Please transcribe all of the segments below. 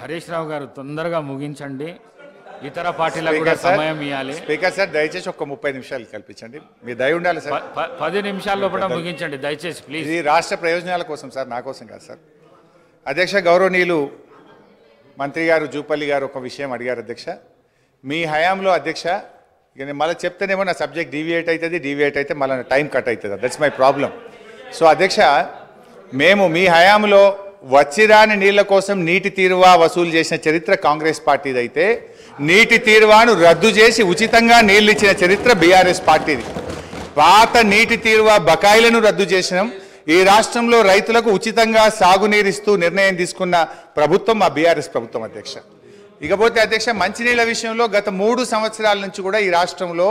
హరీష్ రావు గారు తొందరగా ముగించండి, ఇతర పార్టీలకు కూడా సమయం ఇవ్వాలి. స్పీకర్ సార్ దయచేసి ఒక 30 నిమిషాలు కల్పించండి, మీ దయ ఉండాలి సార్. 10 నిమిషాల్లో కూడా ముగించండి దయచేసి ప్లీజ్. ఇది రాష్ట్ర ప్రయోజనాల కోసం సార్, నా కోసం కాదు సార్. అధ్యక్ష, గౌరవనీయులు మంత్రి గారు జూపల్లి గారు ఒక విషయం అడిగారు అధ్యక్ష. మీ హయాంలో అధ్యక్ష, ఇక మళ్ళీ చెప్తేనేమో నా సబ్జెక్ట్ డీవియేట్ అయితే మళ్ళీ టైం కట్ అవుతుంది. That's my problem. సో అధ్యక్ష, మేము మీ హయాంలో వచ్చిరాని నీళ్ల కోసం నీటి తీరువా వసూలు చేసిన చరిత్ర కాంగ్రెస్ పార్టీది అయితే, నీటి తీరువాను రద్దు చేసి ఉచితంగా నీళ్లు ఇచ్చిన చరిత్ర బీఆర్ఎస్ పార్టీది. పాత నీటి తీరువా బకాయిలను రద్దు చేసినాం. ఈ రాష్ట్రంలో రైతులకు ఉచితంగా సాగునీరిస్తూ నిర్ణయం తీసుకున్న ప్రభుత్వం మా బీఆర్ఎస్ ప్రభుత్వం అధ్యక్ష. ఇకపోతే అధ్యక్ష, మంచినీళ్ళ విషయంలో గత 3 సంవత్సరాల నుంచి కూడా ఈ రాష్ట్రంలో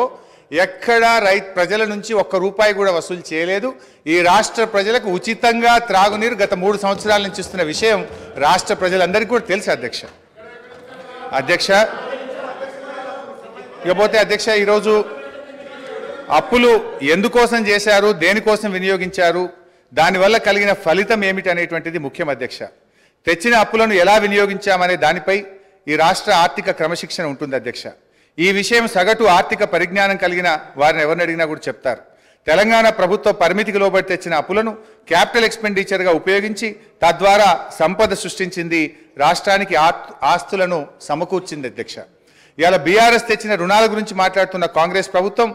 ఎక్కడా ప్రజల నుంచి ఒక్క రూపాయి కూడా వసూలు చేయలేదు. ఈ రాష్ట్ర ప్రజలకు ఉచితంగా త్రాగునీరు గత 3 సంవత్సరాల నుంచి ఇస్తున్న విషయం రాష్ట్ర ప్రజలందరికీ కూడా తెలుసు అధ్యక్ష. ఇకపోతే అధ్యక్ష, ఈరోజు అప్పులు ఎందుకోసం చేశారు, దేనికోసం వినియోగించారు, దానివల్ల కలిగిన ఫలితం ఏమిటి అనేటువంటిది ముఖ్యం అధ్యక్ష. తెచ్చిన అప్పులను ఎలా వినియోగించామనే దానిపై ఈ రాష్ట్ర ఆర్థిక క్రమశిక్షణ ఉంటుంది అధ్యక్ష. ఈ విషయం సగటు ఆర్థిక పరిజ్ఞానం కలిగిన వారిని ఎవరిని అడిగినా కూడా చెప్తారు. తెలంగాణ ప్రభుత్వ పరిమితికి లోబడి తెచ్చిన అప్పులను క్యాపిటల్ ఎక్స్పెండిచర్గా ఉపయోగించి తద్వారా సంపద సృష్టించింది, రాష్ట్రానికి ఆస్తులను సమకూర్చింది అధ్యక్ష. ఇవాళ బీఆర్ఎస్ తెచ్చిన రుణాల గురించి మాట్లాడుతున్న కాంగ్రెస్ ప్రభుత్వం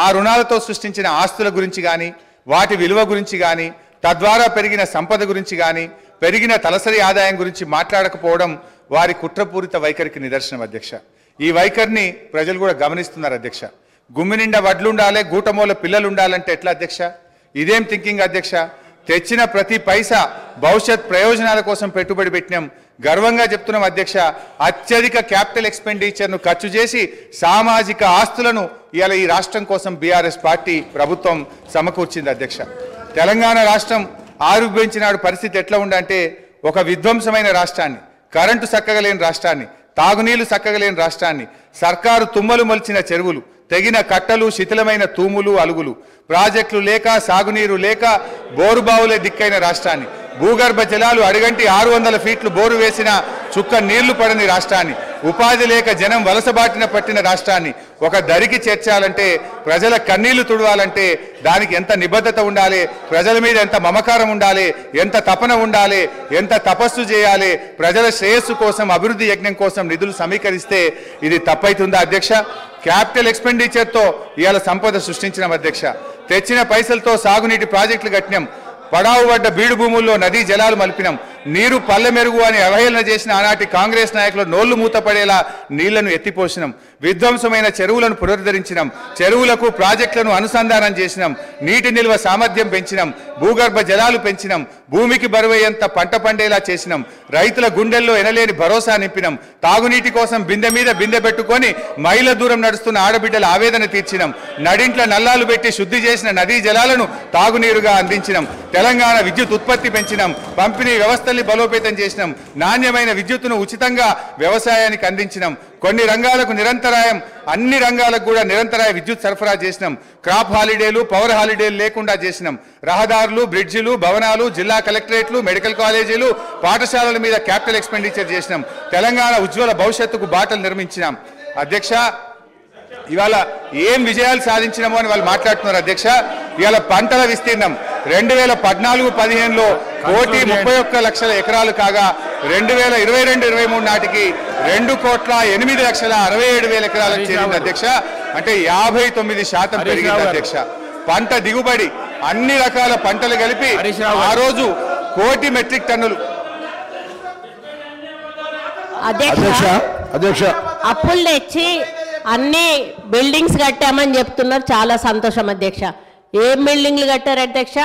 ఆ రుణాలతో సృష్టించిన ఆస్తుల గురించి కానీ, వాటి విలువ గురించి కానీ, తద్వారా పెరిగిన సంపద గురించి కానీ, పెరిగిన తలసరి ఆదాయం గురించి మాట్లాడకపోవడం వారి కుట్రపూరిత వైఖరికి నిదర్శనం అధ్యక్ష. ఈ వైఖరిని ప్రజలు కూడా గమనిస్తున్నారు అధ్యక్ష. గుమ్మి నిండా వడ్లు ఉండాలి, గూటమూల పిల్లలు ఉండాలంటే ఎట్లా అధ్యక్ష? ఇదేం థింకింగ్ అధ్యక్ష? తెచ్చిన ప్రతి పైసా భవిష్యత్ ప్రయోజనాల కోసం పెట్టుబడి పెట్టినాం. గర్వంగా చెప్తున్నాం అధ్యక్ష. అత్యధిక క్యాపిటల్ ఎక్స్పెండిచర్ను ఖర్చు చేసి సామాజిక ఆస్తులను ఇవాళ ఈ రాష్ట్రం కోసం బీఆర్ఎస్ పార్టీ ప్రభుత్వం సమకూర్చింది అధ్యక్ష. తెలంగాణ రాష్ట్రం ఆరోగ్యించినాడు పరిస్థితి ఎట్లా ఉందంటే, ఒక విధ్వంసమైన రాష్ట్రాన్ని, కరెంటు చక్కగా లేని రాష్ట్రాన్ని, తాగునీళ్లు చక్కగా లేని రాష్ట్రాన్ని, సర్కారు తుమ్మలు మొలిచిన చెరువులు, తెగిన కట్టలు, శిథిలమైన తూములు అలుగులు, ప్రాజెక్టులు లేక, సాగునీరు లేక, బోరుబావులే దిక్కైన రాష్ట్రాన్ని, భూగర్భ జలాలు అడిగంటి 600 ఫీట్లు బోరు వేసిన చుక్క నీళ్లు పడని రాష్ట్రాన్ని, ఉపాధి లేక జనం వలసబాటిన పట్టిన రాష్ట్రాన్ని ఒక దరికి చేర్చాలంటే, ప్రజల కన్నీళ్లు తుడవాలంటే దానికి ఎంత నిబద్ధత ఉండాలి, ప్రజల మీద ఎంత మమకారం ఉండాలి, ఎంత తపన ఉండాలి, ఎంత తపస్సు చేయాలి, ప్రజల శ్రేయస్సు కోసం, అభివృద్ధి యజ్ఞం కోసం నిధులు సమీకరిస్తే ఇది తప్పైతుందా అధ్యక్ష? క్యాపిటల్ ఎక్స్పెండిచర్తో ఇవాళ సంపద సృష్టించిన అధ్యక్ష. తెచ్చిన పైసలతో సాగునీటి ప్రాజెక్టులు కట్టినాం. పడావు పడ్డ బీడు భూముల్లో నదీ జలాలు మలిపినాం. నీరు పల్లె మెరుగు అని అవహేళన చేసిన ఆనాటి కాంగ్రెస్ నాయకులు నోళ్లు మూతపడేలా నీళ్లను ఎత్తిపోసినాం. విధ్వంసమైన చెరువులను పునరుద్ధరించినాం. చెరువులకు ప్రాజెక్టులను అనుసంధానం చేసినాం. నీటి నిల్వ సామర్థ్యం పెంచినాం. భూగర్భ జలాలు పెంచినాం. భూమికి బరువయ్యేంత పంట పండేలా చేసినాం. రైతుల గుండెల్లో ఎనలేని భరోసా నింపినాం. తాగునీటి కోసం బిందె మీద బిందె పెట్టుకొని మైళ్ళ దూరం నడుస్తున్న ఆడబిడ్డల ఆవేదన తీర్చినాం. నడింట్ల నల్లాలు పెట్టి శుద్ధి చేసిన నదీ జలాలను తాగునీరుగా అందించినాం. తెలంగాణ విద్యుత్ ఉత్పత్తి పెంచినాం. పంపిణీ వ్యవస్థల్ని బలోపేతం చేసినాం. నాణ్యమైన విద్యుత్తును ఉచితంగా వ్యవసాయానికి అందించినాం. కొన్ని రంగాలకు నిరంతరాయం, అన్ని రంగాలకు కూడా నిరంతరాయ విద్యుత్ సరఫరా చేసినాం. క్రాప్ హాలిడేలు, పవర్ హాలిడేలు లేకుండా చేసినాం. రహదారులు, బ్రిడ్జిలు, భవనాలు, జిల్లా కలెక్టరేట్లు, మెడికల్ కాలేజీలు, పాఠశాలల మీద క్యాపిటల్ ఎక్స్పెండిచర్ చేసినాం. తెలంగాణ ఉజ్వల భవిష్యత్తుకు బాటలు నిర్మించినాం. అధ్యక్ష, ఇవాళ ఏం విజయాలు సాధించినామో అని వాళ్ళు మాట్లాడుతున్నారు అధ్యక్ష. ఇవాళ పంటల విస్తీర్ణం 2014-15లో 1,31,00,000 ఎకరాలు కాగా 2022-23 నాటికి 2,08,67,000 ఎకరాలకు చేరింది అధ్యక్ష. అంటే 59% పెరిగింది అధ్యక్ష. పంట దిగుబడి అన్ని రకాల పంటలు కలిపి ఆ రోజు 1,00,000 మెట్రిక్ టన్నులు. అధ్యక్ష, అప్పులు తెచ్చి అన్ని బిల్డింగ్స్ కట్టామని చెప్తున్నారు, చాలా సంతోషం అధ్యక్ష. ఏం బిల్డింగ్లు కట్టారు అధ్యక్ష?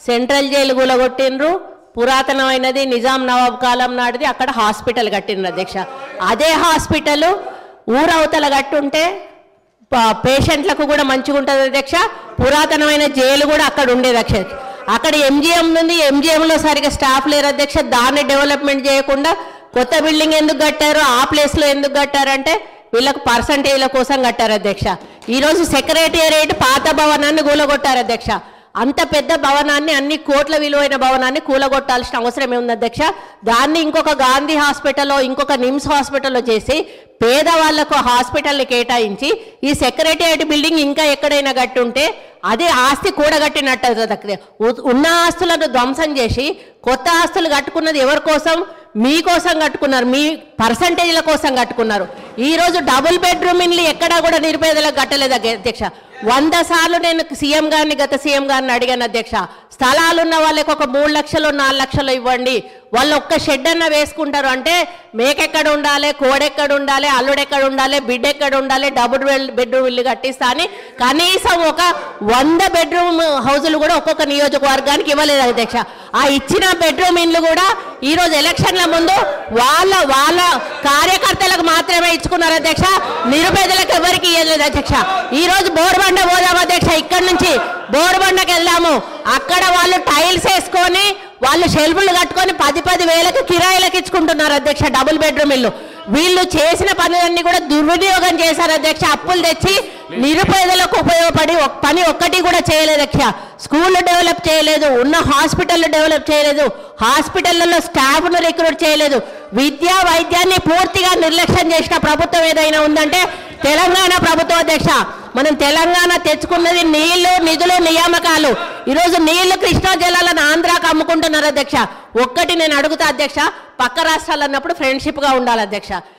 సెంట్రల్ జైలు కూలగొట్టిండ్రు, పురాతనమైనది నిజాం నవాబ్ కాలం నాటిది, అక్కడ హాస్పిటల్ కట్టిండ్రు అధ్యక్ష. అదే హాస్పిటల్ ఊరవతల కట్టుంటే పేషెంట్లకు కూడా మంచిగా ఉంటుంది అధ్యక్ష. పురాతనమైన జైలు కూడా అక్కడ ఉండేది అధ్యక్ష. అక్కడ ఎంజిఎం ఉంది, ఎంజిఎంలో సరిగా స్టాఫ్ లేరు అధ్యక్ష. దాన్ని డెవలప్మెంట్ చేయకుండా కొత్త బిల్డింగ్ ఎందుకు కట్టారు, ఆ ప్లేస్లో ఎందుకు కట్టారంటే వీళ్ళకు పర్సంటేజ్ల కోసం కట్టారు అధ్యక్ష. ఈరోజు సెక్రటేరియట్ పాత భవనాన్ని కూలగొట్టారు అధ్యక్ష. అంత పెద్ద భవనాన్ని, అన్ని కోట్ల విలువైన భవనాన్ని కూలగొట్టాల్సిన అవసరం ఏముంది అధ్యక్ష? దాన్ని ఇంకొక గాంధీ హాస్పిటల్లో, ఇంకొక నిమ్స్ హాస్పిటల్లో చేసి పేదవాళ్లకు హాస్పిటల్ని కేటాయించి ఈ సెక్రటేరియట్ బిల్డింగ్ ఇంకా ఎక్కడైనా కట్టుంటే అదే ఆస్తి కూడగట్టినట్టు అవుతుంది. ఉన్న ఆస్తులను ధ్వంసం చేసి కొత్త ఆస్తులు కట్టుకున్నది ఎవరి కోసం? మీకోసం కట్టుకున్నారు, మీ పర్సంటేజ్ల కోసం కట్టుకున్నారు. ఈరోజు డబుల్ బెడ్రూమ్ ఇల్లు ఎక్కడా కూడా నిరుపేదలకు కట్టలేదు అధ్యక్ష. 100 సార్లు నేను సీఎం గారిని, గత సీఎం గారిని అడిగాను అధ్యక్ష. స్థలాలు ఉన్న వాళ్ళకి ఒక 3 లక్షలు 4 లక్షలు ఇవ్వండి, వాళ్ళు ఒక్క షెడ్ అన్న వేసుకుంటారు అంటే మేకెక్కడ ఉండాలి, కోడెక్కడ ఉండాలి, అల్లుడెక్కడ ఉండాలి, బిడ్డ ఎక్కడ ఉండాలి, డబుల్ బెడ్రూమ్ ఇల్లు కట్టిస్తా అని కనీసం ఒక 100 బెడ్రూమ్ హౌజులు కూడా ఒక్కొక్క నియోజకవర్గానికి ఇవ్వలేదు అధ్యక్ష. ఆ ఇచ్చిన బెడ్రూమ్ ఇల్లు కూడా ఈరోజు ఎలక్షన్ల ముందు వాళ్ళ కార్యకర్తలకు మాత్రమే ఇచ్చుకున్నారు అధ్యక్ష. నిరుపేదలకు ఎవరికి ఇవ్వలేదు అధ్యక్ష. ఈరోజు బోర్బండ పోదాం అధ్యక్ష, ఇక్కడ నుంచి బోర్బండకి వెళ్దాము. అక్కడ వాళ్ళు టైల్స్ వేసుకొని, వాళ్ళు షెల్ఫ్లు కట్టుకొని 10 వేలకు కిరాయిలకు ఇచ్చుకుంటున్నారు అధ్యక్ష డబుల్ బెడ్రూమ్ ఇల్లు. వీళ్ళు చేసిన పనులన్నీ కూడా దుర్వినియోగం చేశారు అధ్యక్ష. అప్పులు తెచ్చి నిరుపేదలకు ఉపయోగపడి పని ఒక్కటి కూడా చేయలేదు అధ్యక్ష. స్కూళ్ళు డెవలప్ చేయలేదు, ఉన్న హాస్పిటల్ డెవలప్ చేయలేదు, హాస్పిటళ్లలో స్టాఫ్ను రిక్రూట్ చేయలేదు, విద్యా వైద్యాన్ని పూర్తిగా నిర్లక్ష్యం చేసిన ప్రభుత్వం ఏదైనా ఉందంటే తెలంగాణ ప్రభుత్వం అధ్యక్ష. మనం తెలంగాణ తెచ్చుకున్నది నీళ్లు, నిధులు, నియామకాలు. ఈరోజు నీళ్లు కృష్ణా జలాలను ఆంధ్రాకు అమ్ముకుంటున్నారు అధ్యక్ష. ఒక్కటి నేను అడుగుతా అధ్యక్ష, పక్క రాష్ట్రాలు అన్నప్పుడు ఫ్రెండ్షిప్గా ఉండాలి అధ్యక్ష.